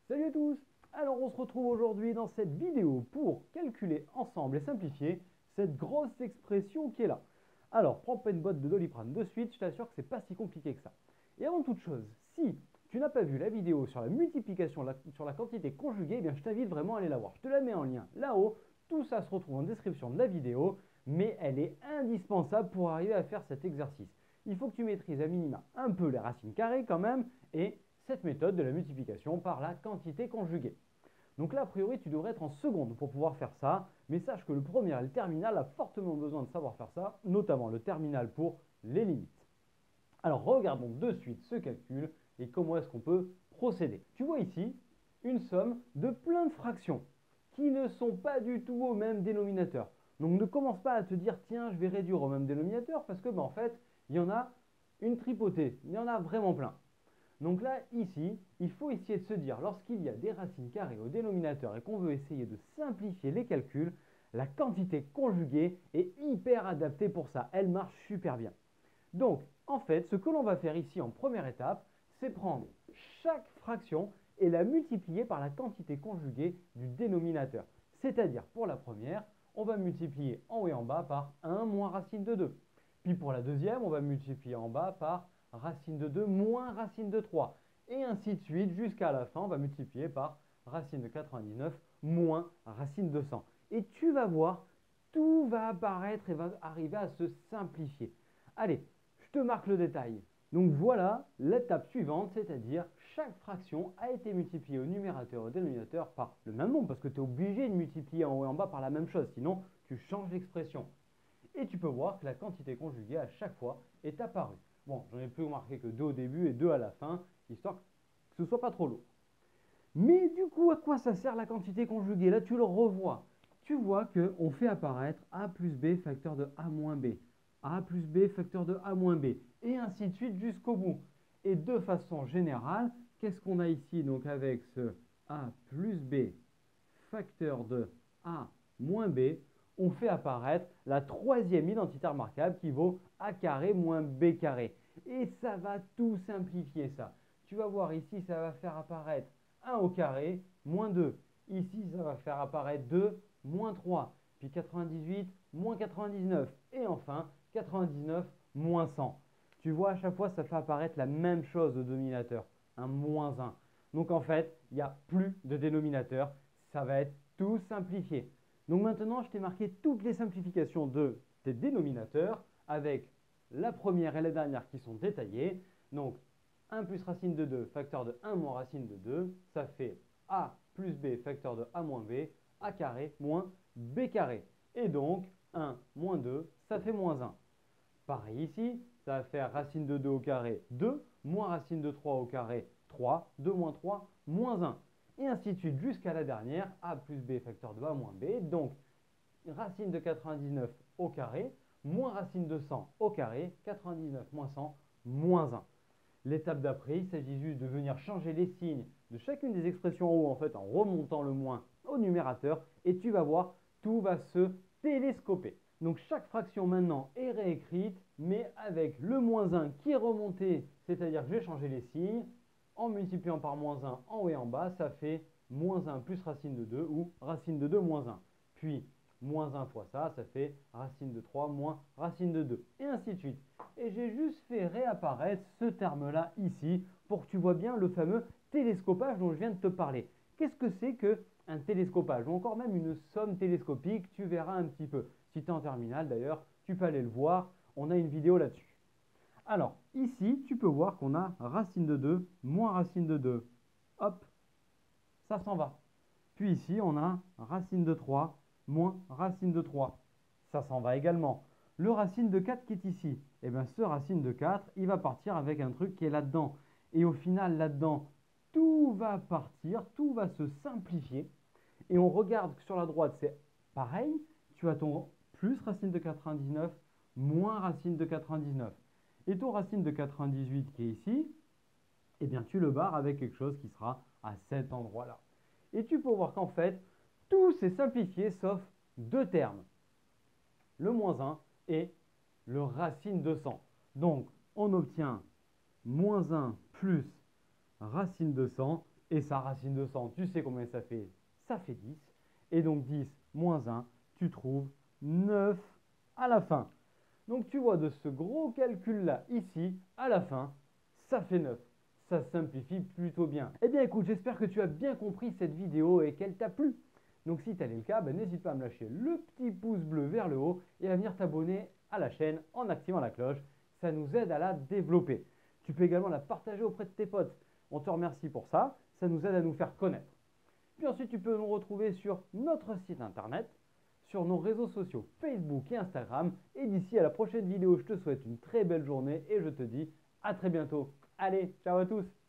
Salut à tous! Alors on se retrouve aujourd'hui dans cette vidéo pour calculer ensemble et simplifier cette grosse expression qui est là. Alors prends pas une boîte de Doliprane de suite, je t'assure que c'est pas si compliqué que ça. Et avant toute chose, si tu n'as pas vu la vidéo sur la multiplication sur la quantité conjuguée, eh bien je t'invite vraiment à aller la voir. Je te la mets en lien là-haut, tout ça se retrouve en description de la vidéo, mais elle est indispensable pour arriver à faire cet exercice. Il faut que tu maîtrises à minima un peu les racines carrées quand même, et cette méthode de la multiplication par la quantité conjuguée. Donc là, a priori, tu devrais être en seconde pour pouvoir faire ça, mais sache que le premier et le terminal a fortement besoin de savoir faire ça, notamment le terminal pour les limites. Alors regardons de suite ce calcul et comment est-ce qu'on peut procéder. Tu vois ici une somme de plein de fractions qui ne sont pas du tout au même dénominateur. Donc ne commence pas à te dire tiens je vais réduire au même dénominateur parce que en fait il y en a une tripotée, il y en a vraiment plein. Donc là, ici, il faut essayer de se dire, lorsqu'il y a des racines carrées au dénominateur et qu'on veut essayer de simplifier les calculs, la quantité conjuguée est hyper adaptée pour ça. Elle marche super bien. Donc, en fait, ce que l'on va faire ici en première étape, c'est prendre chaque fraction et la multiplier par la quantité conjuguée du dénominateur. C'est-à-dire, pour la première, on va multiplier en haut et en bas par 1 moins racine de 2. Puis pour la deuxième, on va multiplier en bas par racine de 2 moins racine de 3. Et ainsi de suite, jusqu'à la fin, on va multiplier par racine de 99 moins racine de 100. Et tu vas voir, tout va apparaître et va arriver à se simplifier. Allez, je te marque le détail. Donc voilà l'étape suivante, c'est-à-dire chaque fraction a été multipliée au numérateur et au dénominateur par le même nombre, parce que tu es obligé de multiplier en haut et en bas par la même chose, sinon tu changes l'expression. Et tu peux voir que la quantité conjuguée à chaque fois est apparue. Bon, j'en ai plus marqué que 2 au début et 2 à la fin, histoire que ce ne soit pas trop lourd. Mais du coup, à quoi ça sert la quantité conjuguée? Là, tu le revois. Tu vois qu'on fait apparaître a plus b facteur de a moins b, a plus b facteur de a moins b, et ainsi de suite jusqu'au bout. Et de façon générale, qu'est-ce qu'on a ici donc avec ce a plus b facteur de a moins b? On fait apparaître la troisième identité remarquable qui vaut a carré moins b carré. Et ça va tout simplifier ça. Tu vas voir ici, ça va faire apparaître 1 au carré, moins 2. Ici, ça va faire apparaître 2, moins 3. Puis 98, moins 99. Et enfin, 99, moins 100. Tu vois, à chaque fois, ça fait apparaître la même chose au dénominateur, un moins 1. Donc en fait, il n'y a plus de dénominateur. Ça va être tout simplifié. Donc maintenant, je t'ai marqué toutes les simplifications de tes dénominateurs avec la première et la dernière qui sont détaillées. Donc 1 plus racine de 2 facteur de 1 moins racine de 2, ça fait a plus b facteur de a moins b, a carré moins b carré. Et donc 1 moins 2, ça fait moins 1. Pareil ici, ça va faire racine de 2 au carré 2, moins racine de 3 au carré 3, 2 moins 3, moins 1. Et ainsi de suite jusqu'à la dernière, a plus b facteur de a moins b. Donc racine de 99 au carré, moins racine de 100 au carré, 99 moins 100, moins 1. L'étape d'après, il s'agit juste de venir changer les signes de chacune des expressions en haut, en fait, en remontant le moins au numérateur, et tu vas voir, tout va se télescoper. Donc chaque fraction maintenant est réécrite, mais avec le moins 1 qui est remonté, c'est-à-dire que je vais changer les signes, en multipliant par moins 1 en haut et en bas, ça fait moins 1 plus racine de 2 ou racine de 2 moins 1. Puis moins 1 fois ça, ça fait racine de 3 moins racine de 2. Et ainsi de suite. Et j'ai juste fait réapparaître ce terme-là ici pour que tu vois bien le fameux télescopage dont je viens de te parler. Qu'est-ce que c'est qu'un télescopage ou encore même une somme télescopique? Tu verras un petit peu. Si tu es en terminale d'ailleurs, tu peux aller le voir. On a une vidéo là-dessus. Alors, ici, tu peux voir qu'on a racine de 2 moins racine de 2. Hop, ça s'en va. Puis ici, on a racine de 3 moins racine de 3. Ça s'en va également. Le racine de 4 qui est ici, eh bien ce racine de 4, il va partir avec un truc qui est là-dedans. Et au final, là-dedans, tout va partir, tout va se simplifier. Et on regarde que sur la droite, c'est pareil. Tu as ton plus racine de 99 moins racine de 99. Et ton racine de 98 qui est ici, eh bien tu le barres avec quelque chose qui sera à cet endroit-là. Et tu peux voir qu'en fait, tout s'est simplifié sauf deux termes, le moins 1 et le racine de 100. Donc, on obtient moins 1 plus racine de 100 Et sa racine de 100, tu sais combien ça fait? Ça fait 10. Et donc 10 moins 1, tu trouves 9 à la fin. Donc tu vois de ce gros calcul-là ici, à la fin, ça fait 9. Ça simplifie plutôt bien. Eh bien écoute, j'espère que tu as bien compris cette vidéo et qu'elle t'a plu. Donc si tel est le cas, n'hésite pas à me lâcher le petit pouce bleu vers le haut et à venir t'abonner à la chaîne en activant la cloche. Ça nous aide à la développer. Tu peux également la partager auprès de tes potes. On te remercie pour ça. Ça nous aide à nous faire connaître. Puis ensuite, tu peux nous retrouver sur notre site internet, sur nos réseaux sociaux Facebook et Instagram. Et d'ici à la prochaine vidéo, je te souhaite une très belle journée et je te dis à très bientôt. Allez, ciao à tous!